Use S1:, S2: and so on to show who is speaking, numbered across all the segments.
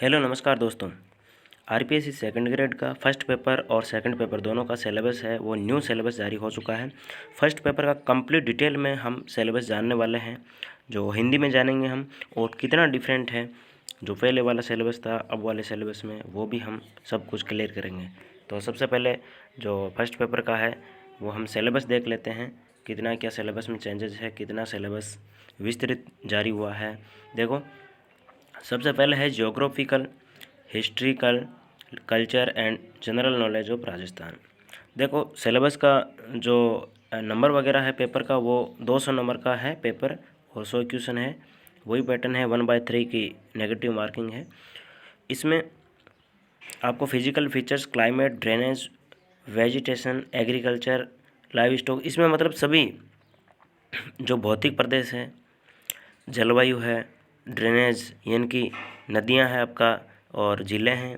S1: Hello नमस्कार दोस्तों। RPSC second grade का फर्स्ट पेपर और सेकंड पेपर दोनों का सिलेबस है वो न्यू सिलेबस जारी हो चुका है। फर्स्ट पेपर का कंप्लीट डिटेल में हम सिलेबस जानने वाले हैं, जो हिंदी में जानेंगे हम, और कितना डिफरेंट है जो पहले वाला सिलेबस था अब वाले सिलेबस में, वो भी हम सब कुछ क्लियर करेंगे। तो सबसे पहले जो फर्स्ट पेपर का है वो हम सिलेबस देख लेते हैं, कितना क्या सिलेबस में चेंजेस है, कितना सिलेबस विस्तृत जारी हुआ है। देखो, सबसे पहले है geographical, historical, culture and general knowledge of Rajasthan. देखो, सिलेबस का जो नंबर वगैरह है पेपर का वो 200 नंबर का है पेपर और 100 क्वेश्चन है। वही पैटर्न है, 1/3 की नेगेटिव मार्किंग है। इसमें आपको physical features, climate, drainage, vegetation, agriculture, live stock, इसमें मतलब सभी जो भौतिक प्रदेश है, जलवायु है, ड्रेनेज यानी कि नदियां हैं आपका, और झीलें हैं,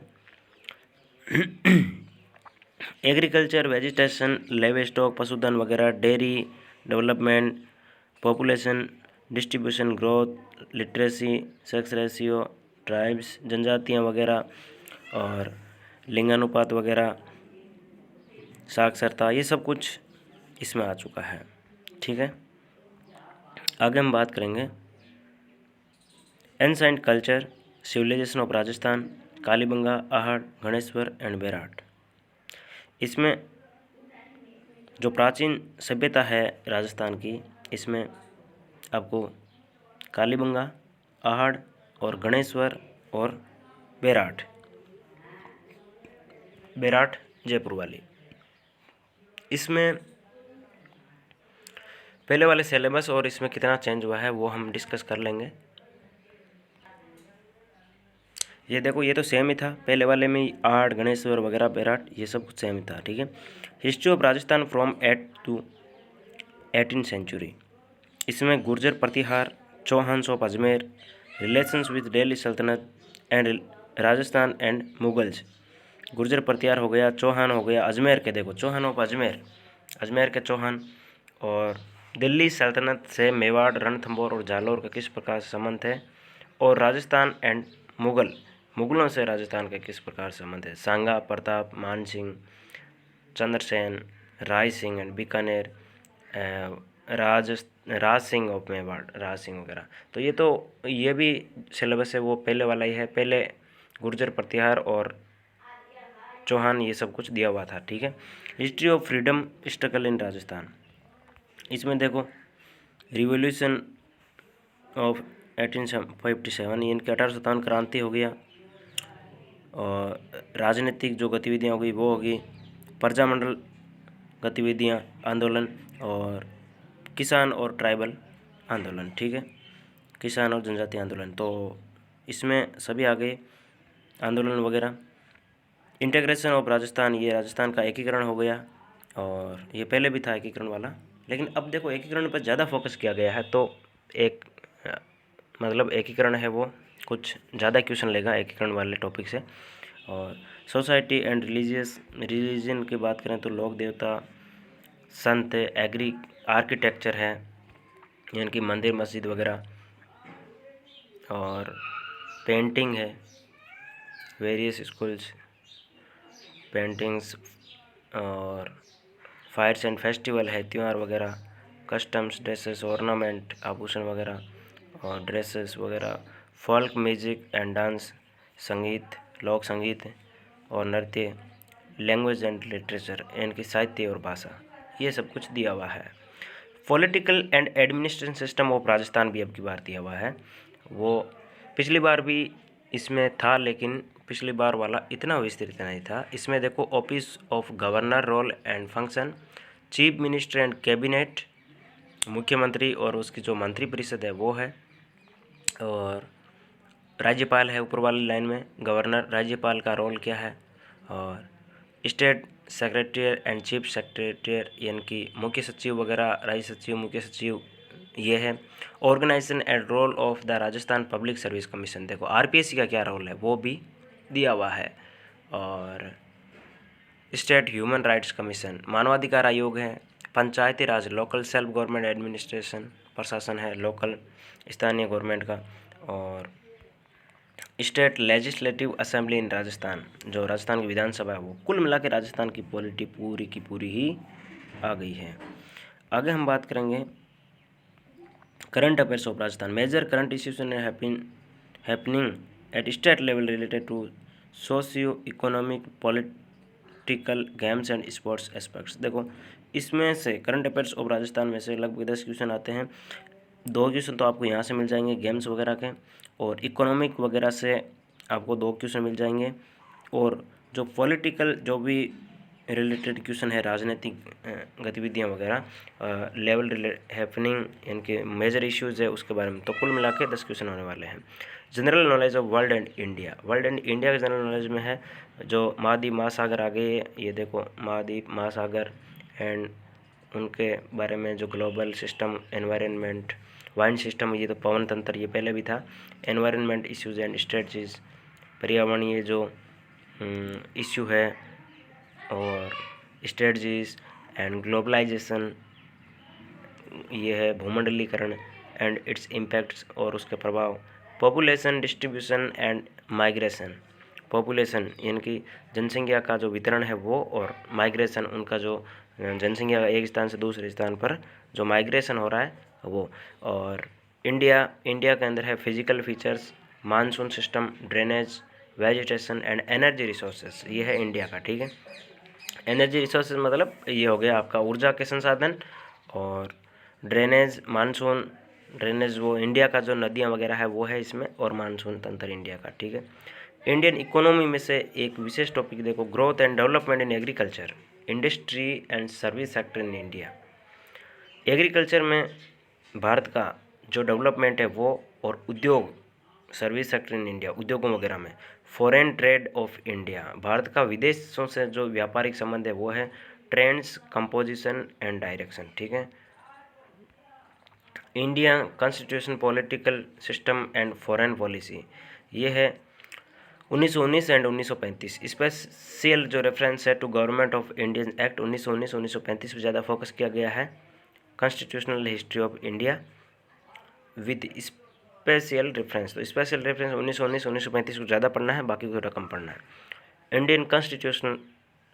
S1: एग्रीकल्चर, वेजिटेशन, लाइव स्टॉक, पशुधन वगैरह, dairy development, population distribution, growth, literacy, sex ratio, tribes, जनजातियां वगैरह, और लिंगानुपात वगैरह, साक्षरता, ये सब कुछ इसमें आ चुका है। ठीक है, आगे हम बात करेंगे ancient culture, civilisation of Rajasthan, Kalibanga, Ahar, Ganeshwar and Bairat. इसमें जो प्राचीन सभ्यता है राजस्थान की, इसमें आपको कालीबंगा, आहड़ और गणेश्वर और बेराट, बेराट जयपुर वाली, इसमें पहले वाले सिलेबस और इसमें कितना चेंज हुआ है वो हम डिस्कस कर लेंगे। ये देखो, ये तो सेम ही था, पहले वाले में ही आहड़, गणेश्वर वगैरह, बेराट, ये सब कुछ सेम ही था। ठीक है, history of Rajasthan from 8 to 18 century. इसमें Gurjara Pratihara, Chauhans of Ajmer, relations with Delhi Sultanate and Rajasthan and Mughals. Gurjara Pratihara हो गया, चौहान हो गया, अजमेर के, देखो चौहान ऑफ अजमेर, अजमेर के चौहान, और दिल्ली सल्तनत से मेवाड़, रणथंभौर और जालौर का किस प्रकार से संबंध है, और राजस्थान एंड मुगल, मुगलों से राजस्थान का किस प्रकार से संबंध है, सांगा, प्रताप, मानसिंह, चंद्रसेन, राय सिंह एंड बीकानेर, राज सिंह ऑफ मेवाड़, राज सिंह वगैरह। तो ये भी सिलेबस है वो पहले वाला ही है, पहले गुर्जर प्रतिहार और चौहान ये सब कुछ दिया हुआ था। ठीक है, history of freedom struggle in Rajasthan. इसमें देखो, रिवोल्यूशन ऑफ 1857 यानी कि 1857 क्रांति हो गया, और राजनीतिक जो गतिविधियाँ हो गई वो होगी, प्रजामंडल गतिविधियाँ, आंदोलन, और किसान और ट्राइबल आंदोलन। ठीक है, किसान और जनजाति आंदोलन, तो इसमें सभी आ गए आंदोलन वगैरह। इंटीग्रेशन ऑफ राजस्थान, ये राजस्थान का एकीकरण हो गया, और ये पहले भी था एकीकरण वाला, लेकिन अब देखो एकीकरण पर ज़्यादा फोकस किया गया है, तो एक मतलब एकीकरण है वो कुछ ज़्यादा क्वेश्चन लेगा एकीकरण वाले टॉपिक से। और सोसाइटी एंड रिलीजन की बात करें तो लोक देवता, संत, एग्री, आर्किटेक्चर है यानी कि मंदिर मस्जिद वगैरह, और पेंटिंग है, वेरियस स्कूल्स पेंटिंग्स, और फायर्स एंड फेस्टिवल है, त्यौहार वगैरह, कस्टम्स, ड्रेसेस, ऑर्नामेंट, आभूषण वगैरह और ड्रेसेस वगैरह, फोल्क म्यूजिक एंड डांस, संगीत, लोक संगीत और नृत्य, लैंग्वेज एंड लिटरेचर यानी कि साहित्य और भाषा, ये सब कुछ दिया हुआ है। Political and administration system of Rajasthan भी अब की बार दिया हुआ है, वो पिछली बार भी इसमें था, लेकिन पिछली बार वाला इतना विस्तृत नहीं था। इसमें देखो, office of governor, role and function, chief minister and cabinet, मुख्यमंत्री और उसकी जो मंत्री परिषद है वो है, और राज्यपाल है ऊपर वाली लाइन में, गवर्नर, राज्यपाल का रोल क्या है, और state secretary and chief secretary यानी कि मुख्य सचिव वगैरह, राज्य सचिव, मुख्य सचिव, ये है। Organisation and role of the Rajasthan public service commission, देखो आरपीएससी का क्या रोल है वो भी दिया हुआ है, और स्टेट ह्यूमन राइट्स कमीशन, मानवाधिकार आयोग है, पंचायती राज, लोकल सेल्फ गवर्नमेंट एडमिनिस्ट्रेशन, प्रशासन है लोकल स्थानीय गवर्नमेंट का, और state legislative assembly in Rajasthan, जो राजस्थान की विधानसभा है वो कुल मिला के राजस्थान की पॉलिटी पूरी की पूरी ही आ गई है। आगे हम बात करेंगे current affairs of Rajasthan. Major current issues happening at state level related to socio economic political games and sports aspects. देखो इसमें से करंट अफेयर्स ऑफ राजस्थान में से लगभग 10 क्वेश्चन आते हैं। 2 क्वेश्चन तो आपको यहाँ से मिल जाएंगे गेम्स वगैरह के, और इकोनॉमिक वगैरह से आपको 2 क्वेश्चन मिल जाएंगे, और जो पॉलिटिकल जो भी रिलेटेड क्वेश्चन है राजनीतिक गतिविधियाँ वगैरह लेवल हैपनिंग इनके मेजर इश्यूज है उसके बारे में, तो कुल मिला के 10 क्वेश्चन होने वाले हैं। General knowledge of world and India. World and India के जनरल नॉलेज में है जो महाद्वीप महासागर आ गए, ये देखो महाद्वीप महासागर एंड उनके बारे में, जो global system environment wine system, ये तो पवन तंत्र ये पहले भी था, एनवायरनमेंट इश्यूज एंड स्ट्रेटजीज, पर्यावरणीय जो इश्यू है और स्ट्रेटजीज एंड ग्लोबलाइजेशन, ये है भूमंडलीकरण एंड इट्स इम्पैक्ट्स और उसके प्रभाव, population distribution and migration, population यानी कि जनसंख्या का जो वितरण है वो, और माइग्रेशन उनका जो जनसंख्या एक स्थान से दूसरे स्थान पर जो माइग्रेशन हो रहा है वो, और इंडिया के अंदर है physical features, monsoon system, drainage, vegetation and energy resources, ये है इंडिया का। ठीक है, एनर्जी रिसोर्सेज मतलब ये हो गया आपका ऊर्जा के संसाधन, और ड्रेनेज मानसून, ड्रेनेज वो इंडिया का जो नदियाँ वगैरह है वो है इसमें, और मानसून तंत्र इंडिया का। ठीक है, इंडियन इकोनॉमी में से एक विशेष टॉपिक देखो, growth and development in agriculture, industry and service sector in India. Agriculture में भारत का जो डेवलपमेंट है वो, और उद्योग सर्विस सेक्टर इन इंडिया, उद्योगों वगैरह में, foreign trade off India, Bharat का विदेशों से जो व्यापारिक संबंध है वो है, ट्रेंड्स, कंपोजिशन एंड डायरेक्शन। ठीक है, India constitution, political system and foreign policy, ये है 1919 एंड 1935। स्पेशल जो रेफरेंस है to government of Indian act 1919-1935 पर ज़्यादा फोकस किया गया है। Constitutional history of India with special reference, तो स्पेशल रेफरेंस 1919-1935 को ज़्यादा पढ़ना है, बाकी को थोड़ा कम पढ़ना है। इंडियन कॉन्स्टिट्यूशन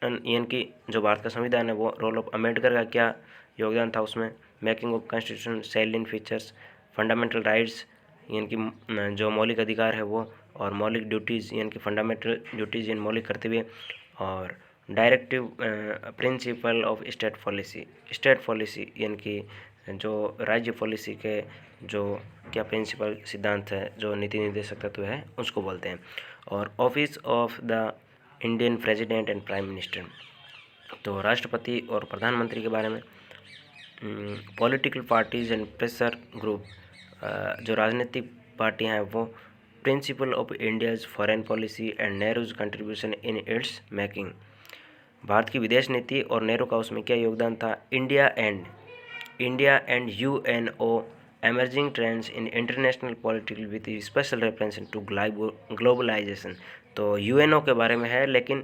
S1: यानी कि जो भारत का संविधान है वो, रोल ऑफ अम्बेडकर का क्या योगदान था उसमें, making of constitution, salient features, fundamental rights यानी कि जो मौलिक अधिकार है वो, और मौलिक ड्यूटीज़ यानी कि फंडामेंटल ड्यूटीज़ यानी मौलिक कर्तव्य, और directive principle of state policy यानी कि जो राज्य पॉलिसी के जो क्या प्रिंसिपल सिद्धांत है, जो नीति निर्देशक तत्व है उसको बोलते हैं, और office of the Indian president and prime minister, तो राष्ट्रपति और प्रधानमंत्री के बारे में, political parties and pressure group, जो राजनीतिक पार्टियां हैं वो, principle of India's foreign policy and Nehru's contribution in its making, Bharat की विदेश नीति और नेहरू का उसमें क्या योगदान था, India and UNO emerging trends in international political with special reference to globalisation, तो UNO के बारे में है, लेकिन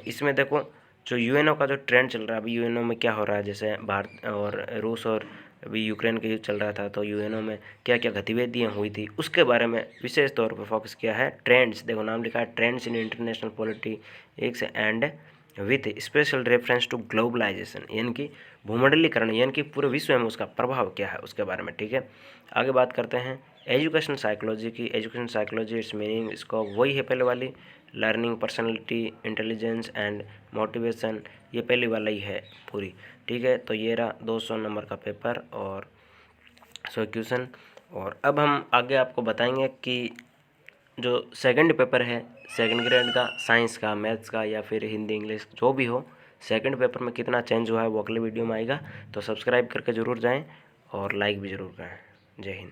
S1: इसमें देखो जो UNO का जो ट्रेंड चल रहा है अभी, UNO में क्या हो रहा है, जैसे भारत और रूस और अभी यूक्रेन के युद्ध चल रहा था, तो UNO में क्या क्या गतिविधियाँ हुई थी उसके बारे में विशेष तौर पर फोकस किया है। ट्रेंड्स, देखो नाम लिखा है trends in international politics and with special reference to globalisation, यानी कि भूमंडलीकरण, यानी कि पूरे विश्व में उसका प्रभाव क्या है उसके बारे में। ठीक है, आगे बात करते हैं एजुकेशन साइकोलॉजी की। एजुकेशन साइकोलॉजी इट्स मीनिंग, इसको वही है पहले वाली, learning, personality, intelligence and motivation, ये पहली वाला ही है पूरी। ठीक है, तो ये रहा 200 नंबर का पेपर और 100 क्वेश्चन। और अब हम आगे आपको बताएंगे कि जो सेकंड पेपर है सेकंड ग्रेड का, साइंस का, मैथ्स का या फिर हिंदी इंग्लिश जो भी हो, सेकंड पेपर में कितना चेंज हुआ है वो अगले वीडियो में आएगा, तो सब्सक्राइब करके ज़रूर जाएं और लाइक भी ज़रूर करें। जय हिंद।